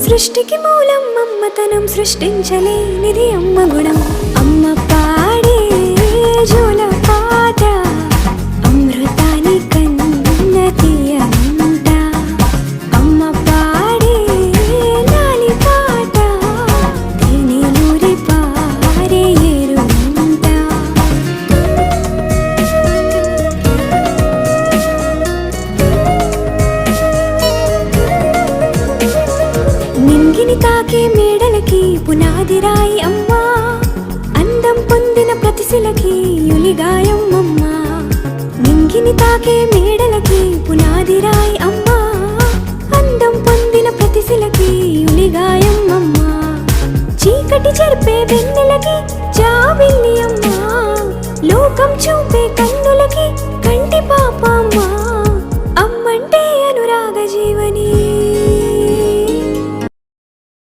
సృష్టికి మూలం అమ్మతనం, సృష్టించలేనిది అమ్మ గుణం. అమ్మ పాడే జోల పాట అమృతాని కన్న తీయంట. అమ్మ పాడే లాలి పాట తేనెలూరి పారే ఏరుంట. నింగిని తాకే మేడలకి పునాది రాయి అమ్మా, అందం పొందిన ప్రతిశిలకి యులిగాయం అమ్మా. నింగిని తాకే మేడలకి పునాది రాయి అమ్మా, అందం పొందిన ప్రతిశిలకి యులిగాయం అమ్మా. చీకటి చెరిపే వెన్నెలకి జాబిల్లి అమ్మా, లోకం చూపే కన్నులకి